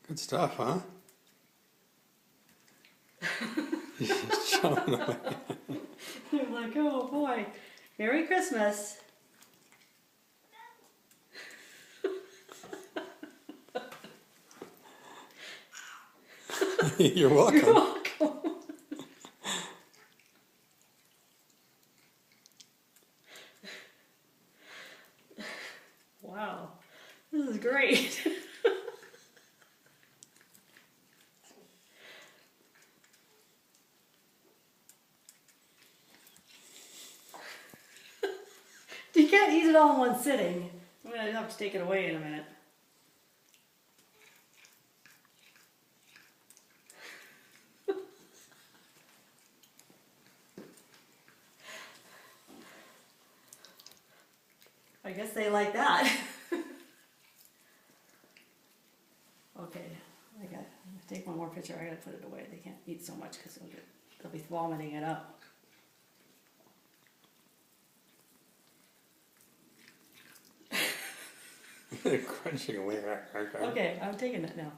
Good stuff, huh? He's showing away. I'm like, oh boy, Merry Christmas. You're welcome. You're welcome. Wow, this is great. You can't eat it all in one sitting. I'm gonna have to take it away in a minute. I guess they like that. Okay, I got. Take one more picture. I gotta put it away. They can't eat so much because they'll be vomiting it up. They're crunching away. Okay, I'm taking it now.